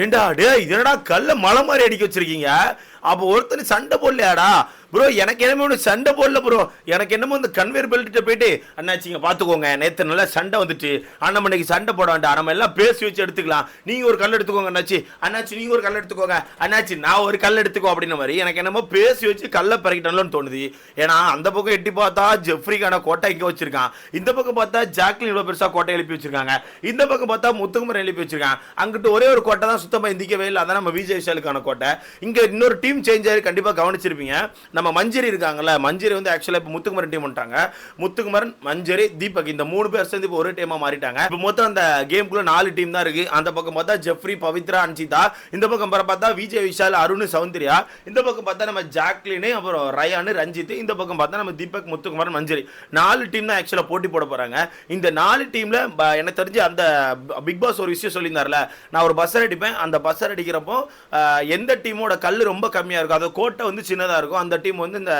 ஏண்டா டேய் இதனடா கல்ல மலை மாதிரி அடிக்க வச்சிருக்கீங்க. அப்போ ஒருத்தர் சண்டை போடலையாடா ப்ரோ? எனக்கு என்னமோ ஒன்று சண்டை போடல ப்ரோ. எனக்கு என்னமோ இந்த கன்வேர் பெல்ட்டு போயிட்டு அண்ணாச்சிங்க பார்த்துக்கோங்க, நேற்று நல்லா சண்டை வந்துட்டு அண்ணாமணிக்கு சண்டை போட வேண்டாம், நம்ம எல்லாம் பேசி வச்சு எடுத்துக்கலாம், நீங்கள் ஒரு கல் எடுத்துக்கோங்க அண்ணாச்சி, அண்ணாச்சி நீங்கள் ஒரு கல் எடுத்துக்கோங்க, அண்ணாச்சி நான் ஒரு கல் எடுத்துக்கோ அப்படின்ன மாதிரி எனக்கு என்னமோ பேசி வச்சு கல்லை பறக்கிட்டோம்னு தோணுது. ஏன்னா அந்த பக்கம் எட்டி பார்த்தா ஜெஃப்ரிக்கான கோட்டை இங்கே வச்சிருக்கான், இந்த பக்கம் பார்த்தா ஜாக்லின் இவ்வளோ பெருசாக கோட்டை எழுப்பி வச்சிருக்காங்க, இந்த பக்கம் பார்த்தா முத்துக்குமரன் எழுப்பி வச்சிருக்காங்க. அங்கிட்டு ஒரே ஒரு கோட்டை தான் சுத்தமாக இந்திக்கவே இல்லை, அதான் நம்ம விஜய் விஷாலுக்கான கோட்டை. இங்கே இன்னொரு டீம் சேஞ்ச் ஆகி கண்டிப்பாக கவனிச்சிருப்பீங்க. நம்ம மஞ்சரி இருக்காங்கல்ல, மஞ்சரி வந்து ஆக்சுவலாக இப்போ முத்துக்குமரன் டீம் வந்துட்டாங்க. முத்துக்குமரன், மஞ்சரி, தீபக் இந்த 3 பேர் சேர்ந்து இப்போ ஒரு டீமாக மாறிட்டாங்க. இப்போ மொத்தம் அந்த கேமுக்குள்ள 4 டீம் தான் இருக்கு. அந்த பக்கம் பார்த்தா ஜெஃப்ரி, பவித்ரா, அன்சிதா, இந்த பக்கம் பார்த்தா விஜய் விஷால், அருண், சௌந்தர்யா, இந்த பக்கம் பார்த்தா நம்ம ஜாக்லின், அப்புறம் ரயான், ரஞ்சித், இந்த பக்கம் பார்த்தா நம்ம தீபக், முத்துக்குமரன், மஞ்சரி. 4 டீம் தான் ஆக்சுவலாக போட்டி போட போறாங்க. இந்த 4 டீம்ல எனக்கு தெரிஞ்சு அந்த பிக் பாஸ் ஒரு விஷயம் சொல்லியிருந்தார்ல, நான் ஒரு பஸ்ஸர் அடிப்பேன், அந்த பஸ்ஸர் அடிக்கிறப்போ எந்த டீமோட கல் ரொம்ப கம்மியாக இருக்கும், அது கோட்டை வந்து சின்னதாக இருக்கும், அந்த டீம் வந்து இந்த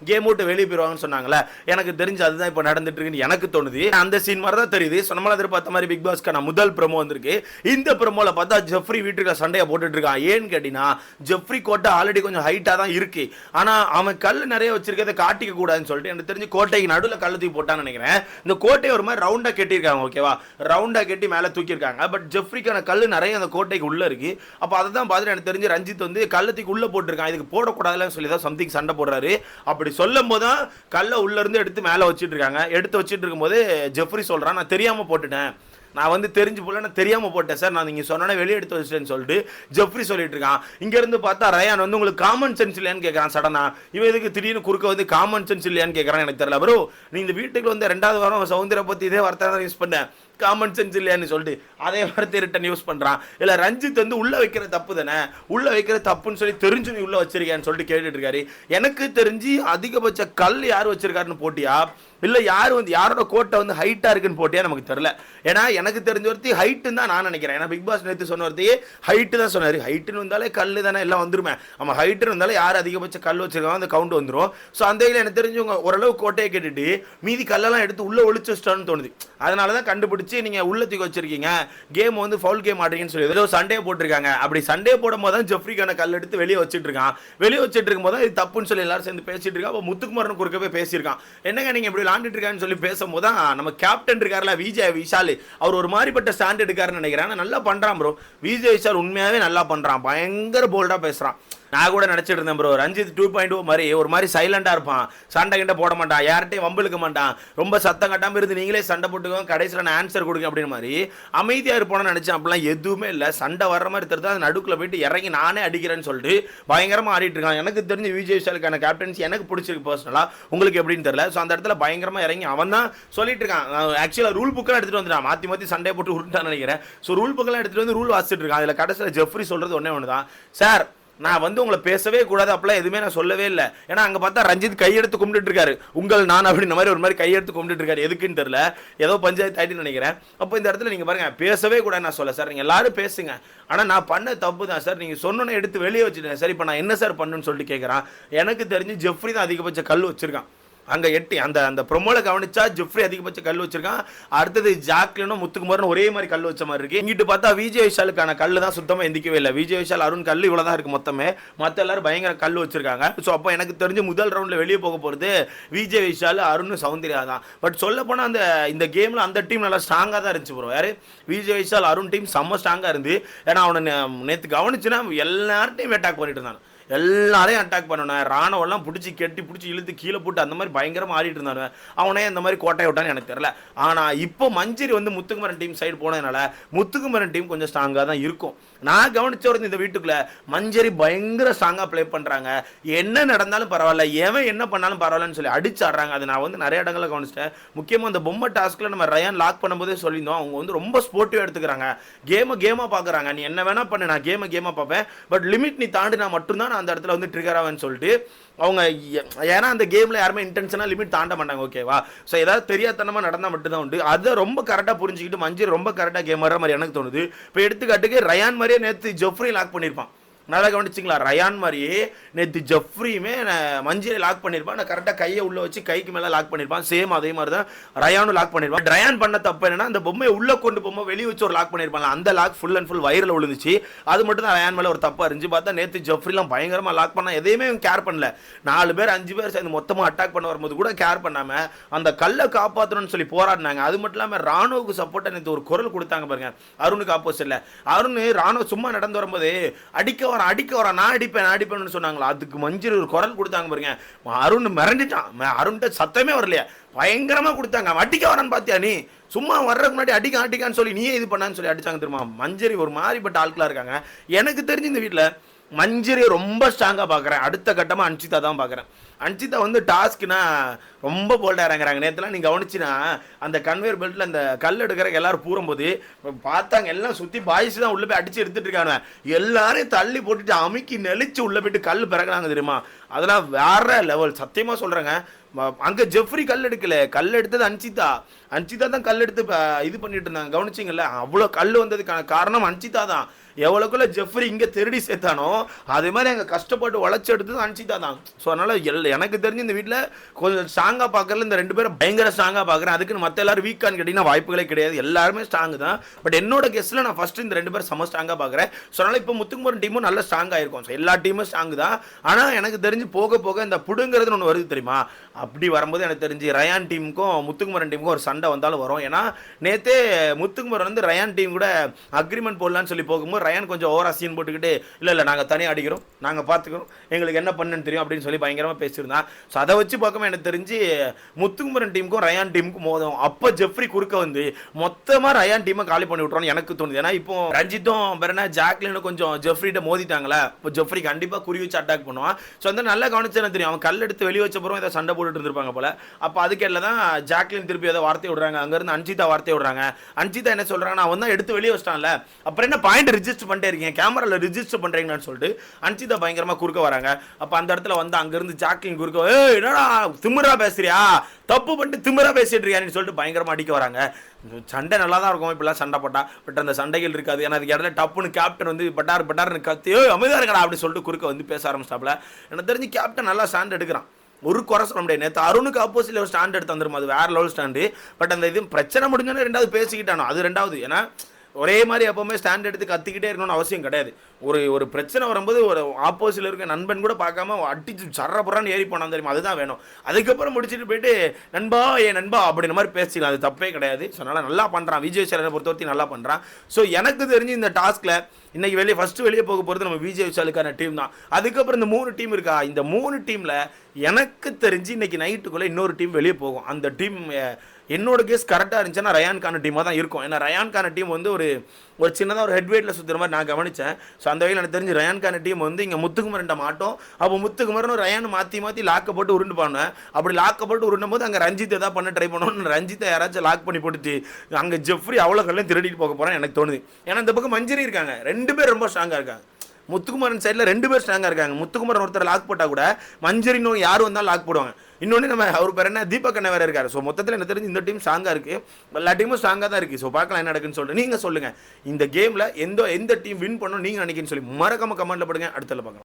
கேம் விட்டு வெளியே போயிருவாங்கன்னு சொன்னாங்களே. எனக்கு தெரிஞ்சு அதுதான் இப்போ நடந்துட்டு இருக்குன்னு எனக்கு தோணுது. அந்த சீன் மாதிரி தான் தெரியுது. சொன்னமால எதிர்பார்த்த மாதிரி பிக் பாஸ்க்கான முதல் ப்ரோமோ வந்திருக்கு. இந்த ப்ரோமோல பார்த்தா ஜெஃப்ரி வீட்டுக்கு சண்டையை போட்டுட்டு இருக்கான். ஏன்னு கேட்டீங்கன்னா ஜெஃப்ரி கோட்டை ஆல்ரெடி கொஞ்சம் ஹைட்டாக தான் இருக்கு, ஆனால் அவன் கல் நிறைய வச்சிருக்கிறத காட்டிக்க கூடாதுன்னு சொல்லிட்டு எனக்கு தெரிஞ்சு கோட்டைக்கு நடுவில் கல் தூக்கி போட்டான்னு நினைக்கிறேன். இந்த கோட்டையை ஒரு மாதிரி ரவுண்டாக கட்டியிருக்காங்க, ஓகேவா, ரவுண்டாக கட்டி மேலே தூக்கியிருக்காங்க. பட் ஜெஃப்ரிக்கான கல் நிறைய அந்த கோட்டைக்கு உள்ள இருக்கு. அப்போ அதை தான் பார்த்துட்டு எனக்கு தெரிஞ்சு ரஞ்சித் வந்து கல்லத்துக்கு உள்ள போட்டிருக்கான், இதுக்கு போடக்கூடாதுன்னு சொல்லி தான் சம்திங் சண்டை போடுறாரு. அப்படி சொல்லும் போது தான் கல்லை உள்ள இருந்து எடுத்து மேலே வச்சுட்டு இருக்காங்க. எடுத்து வச்சுட்டு இருக்கும்போது ஜெஃப்ரி சொல்றான், நான் தெரியாம போட்டுட்டேன், நான் வந்து தெரிஞ்சு போல நான் தெரியாம போட்டேன் சார், நான் நீங்க சொன்னோன்னே வெளியே எடுத்து வச்சிட்டேன்னு சொல்லிட்டு ஜெஃப்ரி சொல்லிட்டு இருக்கான். இங்க இருந்து பார்த்தா ரயான் வந்து உங்களுக்கு காமன் சென்ஸ் இல்லையான்னு கேட்கறான். சடனா இவன் இதுக்கு திடீர்னு குறுக்க வந்து காமன் சென்ஸ் இல்லையான்னு கேட்கறான். எனக்கு தெரியல ப்ரோ, நீ இந்த வீட்டுக்கு வந்து 2வது வாரம் சௌந்தர்யா பத்தி இதே வார்த்தை தான் யூஸ் பண்ணேன், காமன் சென்ஸ் இல்லையான்னு சொல்லிட்டு அதே வார்த்தை ரிட்டன் யூஸ் பண்றான். இல்ல ரஞ்சித் வந்து உள்ள வைக்கிற தப்பு தானே, உள்ள வைக்கிற தப்புன்னு சொல்லி தெரிஞ்சு நீ உள்ள வச்சிருக்கேன்னு சொல்லிட்டு கேட்டுட்டு இருக்காரு. எனக்கு தெரிஞ்சு அதிகபட்ச கல் யார் வச்சிருக்காருன்னு போட்டியா, இல்லை யார் வந்து யாரோட கோட்டை வந்து ஹைட்டாக இருக்குன்னு போட்டியா நமக்கு தெரியல. ஏன்னா எனக்கு தெரிஞ்ச ஒருத்தி ஹைட்டுன்னு தான் நான் நினைக்கிறேன். ஏன்னா பிக் பாஸ் நேற்று சொன்ன ஒருத்தையே ஹைட்டு தான் சொன்னார். ஹைட்டுன்னு வந்தாலே கல் தானே எல்லாம் வந்துருமே, ஆமாம் ஹைட்டுன்னு வந்தாலே யார் அதிகபட்ச கல் வச்சிருக்காங்க அந்த கவுண்ட் வந்துடும். ஸோ அந்த இதில் எனக்கு தெரிஞ்சவங்க ஓரளவு கோட்டையை கேட்டுட்டு மீதி கல்லெல்லாம் எடுத்து உள்ளே ஒழிச்சு வச்சிட்டான்னு தோணுது. அதனால தான் கண்டுபிடிச்சி நீங்கள் உள்ள தூக்கி வச்சிருக்கீங்க, கேம் வந்து ஃபவுல் கேம் ஆடுறீங்கன்னு சொல்லி ஏதோ சண்டே போட்டிருக்காங்க. அப்படி சண்டே போடும் போது தான் ஜெஃப்ரிக்கான கல் எடுத்து வெளியே வச்சுட்டு இருக்கான். வெளியே வச்சுட்டு இருக்கும் போது இது தப்புன்னு சொல்லி எல்லாரும் சேர்ந்து பேசிட்டு இருக்கா. அப்போ முத்துக்குமரன் குறுக்கவே பேசியிருக்கான், என்னங்க நீங்கள் இப்படி விளாண்டுட்டு இருக்கான்னு சொல்லி பேசும்போது தான் நம்ம கேப்டன் இருக்காருல விஜய் விஷால், அவர் ஒரு மாதிரிப்பட்ட ஸ்டாண்ட் எடுக்காருன்னு நினைக்கிறேன். நல்லா பண்றான் ப்ரோ, விஜய் விஷால் உண்மையாவே நல்லா பண்றான், பயங்கர போல்டா பேசுறான். நான் கூட நினைச்சிட்டு இருந்தேன் ப்ரோ, ரஞ்சித் 2.0 மாதிரி ஒரு மாதிரி சைலண்டா இருப்பான், சண்டை கிட்ட போட மாட்டான், யார்கிட்டையும் வம்பிழுக்க மாட்டான், ரொம்ப சத்தம் கட்டாமல் இருந்து நீங்களே சண்டை போட்டுக்கோங்க கடைசியில் நான் ஆன்சர் கொடுங்க அப்படின்னு மாதிரி அமைதியாக இருப்போம்னு நினைச்சேன். அப்படிலாம் எதுவுமே இல்லை, சண்டை வர்ற மாதிரி தெரிஞ்சு அது நடுக்குள்ள போயிட்டு இறங்கி நானே அடிக்கிறேன்னு சொல்லிட்டு பயங்கரமாக ஆடிட்டு இருக்கான். எனக்கு தெரிஞ்சு விஜய் விஷாலுக்கான கேப்டன்சி எனக்கு பிடிச்சிருக்கு பர்சனலா, உங்களுக்கு எப்படின்னு தெரியல. ஸோ அந்த இடத்துல பயங்கரமாக இறங்கி அவன் தான் சொல்லிட்டு இருக்கான். ஆக்சுவலாக ரூல் புக்கெல்லாம் எடுத்துட்டு வந்துட்டான், மாற்றி சண்டை போட்டு உருட்டான்னு நினைக்கிறேன். ஸோ ரூல் புக்கெல்லாம் எடுத்துட்டு வந்து ரூல் வாசிட்டு இருக்கான். அதில் கடைசியில் ஜெஃப்ரி சொல்றது ஒன்று தான், சார் நான் வந்து உங்களை பேசவே கூடாது அப்பெல்லாம் எதுவுமே நான் சொல்லவே இல்லை. ஏன்னா அங்கே பார்த்தா ரஞ்சித் கையெடுத்து கும்பிட்டு இருக்காரு, உங்கள் நான் அப்படின்ற மாதிரி ஒரு மாதிரி கையெடுத்து கும்பிட்டு இருக்காரு. எதுக்குன்னு தெரியல, ஏதோ பஞ்சாயத்து ஆயிட்டுன்னு நினைக்கிறேன். அப்போ இந்த இடத்துல நீங்கள் பாருங்க, பேசவே கூடாது நான் சொல்ல சார், நீங்கள் எல்லாரும் பேசுங்க, ஆனால் நான் பண்ண தப்பு தான் சார், நீங்கள் சொன்னோன்னே எடுத்து வெளியே வச்சுட்டேன் சார், இப்போ நான் என்ன சார் பண்ணுன்னு சொல்லிட்டு கேட்குறான். எனக்கு தெரிஞ்சு ஜெஃப்ரி தான் அதிகபட்ச கல் வச்சிருக்கான். அங்கே எட்டி அந்த ப்ரொமோல கவனிச்சா ஜெஃப்ரி அதிகபட்ச கல் வச்சிருக்கான். அடுத்தது ஜாக்லினும் முத்துக்குமரன் ஒரே மாதிரி கல் வச்ச மாதிரி இருக்கு. இங்கிட்டு பார்த்தா விஜய் விஷாலுக்கான கல் தான் சுத்தமாக எந்திக்கவே இல்லை. விஜய் விஷால், அருண் கல் இவ்வளோதான் இருக்கு மொத்தமே, மற்ற எல்லாரும் பயங்கர கல் வச்சிருக்காங்க. ஸோ அப்போ எனக்கு தெரிஞ்சு முதல் ரவுண்டில் வெளியே போக போகிறது விஜய் விஷால், அருண், சௌந்தர்யா தான். பட் சொல்ல போனால் இந்த கேமில் அந்த டீம் நல்லா ஸ்ட்ராங்காக தான் இருந்துச்சு ப்ரோ. யார் விஜய் விஷால், அருண் டீம் செம்ம ஸ்ட்ராங்காக இருந்து. ஏன்னா அவனை நேற்று கவனிச்சுன்னா எல்லார்ட்டையும் அட்டாக் பண்ணிட்டு இருந்தான், எல்லாரையும் அட்டாக் பண்ணணும், ராணுவெல்லாம் பிடிச்சி கெட்டி பிடிச்சி இழுத்து கீழே போட்டு அந்த மாதிரி பயங்கரமாக ஆடிட்டு இருந்தானு. அவனே இந்த மாதிரி கோட்டை விட்டான்னு எனக்கு தெரியல. ஆனால் இப்போ மஞ்சரி வந்து முத்துக்குமரன் டீம் சைடு போனதுனால முத்துக்குமரன் டீம் கொஞ்சம் ஸ்ட்ராங்காக தான் இருக்கும். நான் கவனிச்ச ஒரு இந்த வீட்டுக்குள்ள மஞ்சரி பயங்கர ஸ்ட்ராங்காக ப்ளே பண்ணுறாங்க. என்ன நடந்தாலும் பரவாயில்ல, எவன் என்ன பண்ணாலும் பரவாயில்லன்னு சொல்லி அடிச்சு ஆடுறாங்க. அது நான் வந்து நிறைய இடங்களில் கவனிச்சிட்டேன். முக்கியமாக அந்த பொம்மை டாஸ்கில் நம்ம ரயான் லாக் பண்ணும்போதே சொல்லியிருந்தோம், அவங்க வந்து ரொம்ப ஸ்போர்ட்டிவாக எடுத்துக்கிறாங்க, கேமாக பார்க்குறாங்க. நீ என்ன வேணா பண்ணு, நான் கேமாக பார்ப்பேன், பட் லிமிட் நீ தாண்டினா மட்டும்தான் நான் அந்த இடத்துல வந்து ட்ரிகர் ஆவேன்னு சொல்லிட்டு அவங்க. ஏன்னா அந்த கேமில் யாருமே இன்டென்ஷனாக லிமிட் தாண்ட மாட்டாங்க, ஓகேவா. ஸோ ஏதாவது தெரியாதனமாக நடந்தால் மட்டும்தான் உண்டு. அதை ரொம்ப கரெக்டாக புரிஞ்சுக்கிட்டு மஞ்சள் ரொம்ப கரெக்டாக கேம் வர மாதிரி எனக்கு தோணுது. இப்போ எடுத்துக்காட்டுக்கு ரயான் மாதிரியே நேற்று ஜெஃப்ரி லாக் பண்ணியிருப்பான். நல்லா கவனிச்சிங்களா? ரயான் மாதிரியே நேற்று ஜெஃப்ரியுமே மஞ்சளை லாக் பண்ணியிருப்பான். நான் கரெக்டாக கையை உள்ள வச்சு கைக்கு மேலே லாக் பண்ணியிருப்பான். சேம் அதே மாதிரி தான் ரயானும் லாக் பண்ணியிருப்பான். ரயான் பண்ண தப்பு என்னன்னா அந்த பொம்மையை உள்ளே கொண்டு போகும்போது வெளியே வச்சு ஒரு லாக் பண்ணியிருப்பாங்க. அந்த லாக் ஃபுல் அண்ட் ஃபுல் வயிறில் விழுந்துச்சு. அது மட்டும் தான் ரயான் மேலே ஒரு தப்பாக இருந்துச்சு. பார்த்தா நேற்று ஜெஃப்ரிலாம் பயங்கரமாக லாக் பண்ணால் எதையுமே கேர் பண்ணல. 4 பேர் 5 பேர் சேர்ந்து மொத்தமாக அட்டாக் பண்ண வரும்போது கூட கேர் பண்ணாமல் அந்த கல்லை காப்பாற்றணும்னு சொல்லி போராடினாங்க. அது மட்டும் இல்லாமல் ராணுவுக்கு சப்போர்ட்டாக நேற்று ஒரு குரல் கொடுத்தாங்க பாருங்க, அருணுக்கு ஆப்போசிட்ல. அருண் ராணுவ சும்மா நடந்து வரும்போது அடிக்க வரான் நான் அடிப்பேன்னு சொன்னாங்களா, அதுக்கு மஞ்சள் ஒரு குரல் கொடுத்தாங்க பாருங்க. அருண் மிரண்டிட்டான். அருண்கிட்ட சத்தமே வரலையா, பயங்கரமா கொடுத்தாங்க. அடிக்க வரான்னு பாத்தியா நீ, சும்மா வர்றதுக்கு முன்னாடி அடிக்கான்னு சொல்லி நீயே இது பண்ணான்னு சொல்லி அடிச்சாங்க தெரியுமா. மஞ்சரி ஒரு மாதிரிப்பட்ட ஆட்களா இருக்காங்க. எனக்கு தெரிஞ்சு இந்த வீட்டில் மஞ்சரியை ரொம்ப ஸ்ட்ராங்காக பார்க்குறேன். அடுத்த கட்டமாக அன்சிதா தான் பார்க்குறேன். அன்சிதா வந்து டாஸ்க்குனா ரொம்ப போல்டாக இறங்குறாங்க. நேற்றுலாம் நீங்கள் கவனிச்சினா அந்த கன்வேர் பெல்ட்டில் அந்த கல் எடுக்கிற எல்லாரும் பூரும்போது பார்த்தாங்க, எல்லாம் சுற்றி பாய்ஸ் தான் உள்ளே போய் அடித்து எடுத்துகிட்டு இருக்காங்க. எல்லாரையும் தள்ளி போட்டுட்டு அமுக்கி நெளிச்சு உள்ளே போயிட்டு கல் பிறகுறாங்க தெரியுமா. அதெல்லாம் வேற லெவல், சத்தியமாக சொல்கிறேங்க. அங்கே ஜெஃப்ரி கல் எடுக்கல, கல் எடுத்தது அன்சிதா தான் கல் எடுத்து இது பண்ணிட்டு இருந்தாங்க. கவனிச்சிங்கல்ல, அவ்வளோ கல் வந்ததுக்கான காரணம் அன்சிதா தான். எவ்வளோக்குள்ள ஜெஃப்ரி இங்கே திருடி சேர்த்தானோ அதே மாதிரி அங்கே கஷ்டப்பட்டு உழைச்சி எடுத்தது அன்சிதா தான். ஸோ அதனால் எனக்கு தெரிஞ்சு இந்த வீட்டில் கொஞ்சம் ஸ்ட்ராங்காக பார்க்கறதுல இந்த 2 பேரும் பயங்கர ஸ்ட்ராங்காக பார்க்குறேன். அதுக்குன்னு மற்ற எல்லாரும் வீக்கான்னு கேட்டிங்கன்னா வாய்ப்புகளே கிடையாது. எல்லாருமே ஸ்ட்ராங் தான். பட் என்னோட கெஸ்ட்டில் நான் ஃபஸ்ட்டு இந்த 2 பேர் செம்ம ஸ்ட்ராங்காக பார்க்குறேன். ஸோ அதனால் இப்போ முத்துக்குமரன் டீமும் நல்ல ஸ்ட்ராங்காக இருக்கும். ஸோ எல்லா டீமும் ஸ்ட்ராங் தான். ஆனால் எனக்கு தெரிஞ்சு போக போக இந்த புடுங்கிறதுன்னு ஒன்று வருது தெரியுமா. அப்படி வரும்போது எனக்கு தெரிஞ்சு ரயான் டீமுக்கும் முத்துக்குமரன் டீமுக்கும் ஒரு சண்டை வந்தாலும் வரும். ஏன்னா நேற்றே முத்துக்குமரன் வந்து ரயான் டீம் கூட அக்ரிமெண்ட் போடலான்னு சொல்லி போகும்போது ரயான் கொஞ்சம் ஓவரா சீன் போட்டுக்கிட்டு இல்லை நாங்கள் தனியாக அடிக்கிறோம், நாங்கள் பார்த்துக்கிறோம், எங்களுக்கு என்ன பண்ணுன்னு தெரியும் அப்படின்னு சொல்லி பயங்கரமாக பேசியிருந்தான். ஸோ அதை வச்சு பார்க்கும்போது எனக்கு தெரிஞ்சு முத்துக்குமரன் டீமுக்கும் ரயான் டீமுக்கும் மோதும். அப்போ ஜெஃப்ரி குறுக்க வந்து மொத்தமாக ரயான் டீமை காலி பண்ணி விட்றோன்னு எனக்கு தோணுது. ஏன்னா இப்போ ரஞ்சித்தும் பெருனா ஜாக்லினும் கொஞ்சம் ஜெஃப்ரிட்ட மோதிட்டாங்களே, இப்போ ஜெஃப்ரி கண்டிப்பாக குறி வச்சு அட்டாக் பண்ணுவான். ஸோ வந்து நல்லா கவனிச்சு எனக்கு தெரியும், அவன் கல் எடுத்து வெளியே வச்சப்பறம் ஏதோ சண்டை போட்டுட்டு இருந்திருப்பாங்க போல. அப்போ அதுக்கேட்டில் தான் ஜாக்லின் திருப்பி ஏதோ வார்த்தை விடுறாங்க, அங்கேருந்து அன்சிதா வார்த்தை விடுறாங்க. அன்சிதா என்ன சொல்கிறாங்கன்னா, அவன் தான் எடுத்து வெளியே வச்சிட்டான்ல, அப்புறம் என்ன பாயிண்ட் ரிஜிஸ்டர் பண்ணிட்டே இருக்கீங்க, கேமரால ரிஜிஸ்டர் பண்றீங்கன்னு சொல்லிட்டு அன்சிதா பயங்கரமா குறுக்க வராங்க. அப்ப அந்த இடத்துல வந்து அங்கிருந்து ஜாக்லின் குறுக்க, என்னடா திமிரா பேசுறியா, தப்பு பண்ணிட்டு திமிரா பேசிட்டு இருக்கியான்னு சொல்லிட்டு பயங்கரமா அடிக்க வராங்க. சண்டை நல்லா தான் இருக்கும் இப்பெல்லாம் சண்டை போட்டா. பட் அந்த சண்டைகள் இருக்காது. ஏன்னா அதுக்கு இடத்துல டப்புன்னு கேப்டன் வந்து பட்டார்னு கத்தி அமைதியா இருக்கடா அப்படி சொல்லிட்டு குறுக்க வந்து பேச ஆரம்பிச்சாப்ல. எனக்கு தெரிஞ்சு கேப்டன் நல்லா ஸ்டாண்ட் எடுக்கிறான், ஒரு குறை சொல்ல முடியாது. நேற்று அருணுக்கு ஆப்போசிட்ல ஒரு ஸ்டாண்ட் எடுத்து வந்துடும், அது வேற லெவல் ஸ்டாண்டு. பட் அந்த இது பிரச்சனை முடிஞ்சோன்னு 2வது பேசிக்கிட்டானோ அது 2வது. ஏன்னா ஒரே மாதிரி எப்பவுமே ஸ்டாண்ட் எடுத்து கத்திக்கிட்டே இருக்கணும்னு அவசியம் கிடையாது. ஒரு பிரச்சனை வரும்போது ஒரு ஆப்போசிட்ல இருக்க நண்பன் கூட பார்க்காம அடிச்சு சர்றப்புறான்னு ஏறி போனான் தெரியுமா, அதுதான் வேணும். அதுக்கப்புறம் முடிச்சுட்டு போயிட்டு நண்பா நண்பா அப்படின்ற மாதிரி பேசிக்கலாம், அது தப்பே கிடையாது. ஸோ அதனால் நல்லா பண்ணுறான் விஜய் சேலனை பொறுத்தவரைக்கும் நல்லா பண்ணுறான். ஸோ எனக்கு தெரிஞ்சு இந்த டாஸ்கில் இன்னைக்கு ஃபர்ஸ்ட் வெளியே போக போகிறது நம்ம விஜய் விஷாலுக்கான டீம் தான். அதுக்கப்புறம் இந்த 3 டீம் இருக்கா, இந்த 3 டீமில் எனக்கு தெரிஞ்சு இன்னைக்கு நைட்டுக்குள்ளே இன்னொரு டீம் வெளியே போகும். அந்த டீம் என்னோட கேஸ் கரெக்டாக இருந்துச்சுன்னா ரயான்கான டீமாக தான் இருக்கும். ஏன்னா ரயான்கான டீம் வந்து ஒரு சின்னதாக ஒரு ஹெட்வெயிட்டில் சுற்றுற மாதிரி நான் கவனித்தேன். ஸோ அந்த வகையில் எனக்கு தெரிஞ்சு ரயான்கான டீம் வந்து இங்கே முத்துக்குமரன்ட்ட மாட்டோம். அப்போ முத்துக்குமரன் ரயான் மாற்றி லாக்கப்போட்டு உருண்டு பானேன். அப்படி லாக்கப்போட்டு உருண்டும் போது அங்கே ரஞ்சித் எதாவது பண்ண ட்ரை பண்ணணும், ரஞ்சித்தை யாராச்சும் லாக் பண்ணி போட்டுட்டு அங்கே ஜெஃப்ரி அவ்வளோ கல்லையும் திருடிட்டு போக போகிறேன் எனக்கு தோணுது. ஏன்னா இந்த பக்கம் மஞ்சரி இருக்காங்க, 2 பேர் ரொம்ப ஸ்ட்ராங்காக இருக்காங்க. முத்துக்குமரன் சைடில் 2 பேர் ஸ்ட்ராங்காக இருக்காங்க. முத்துக்குமரன் ஒருத்தர் லாக் போட்டால் கூட மஞ்சரின்னு யார் வந்தாலும் லாக் போடுவாங்க. இன்னொன்று நம்ம அவர் பேர் என்ன தீபக் அண்ணன் வேறு இருக்காரு. ஸோ மொத்தத்தில் எனக்கு தெரிஞ்சு இந்த டீம் ஸ்ட்ராங்காக இருக்குது, எல்லா டீமும் ஸ்ட்ராங்காக தான் இருக்குது. ஸோ பார்க்கலாம் என்ன நடக்குன்னு சொல்லிட்டு நீங்கள் சொல்லுங்கள், இந்த கேமில் எந்த டீம் வின் பண்ணணும் நீங்கள் நினைக்கிறேன்னு சொல்லி மறக்காம கமெண்ட்டில் போடுங்க. அடுத்தல பார்க்கலாம்.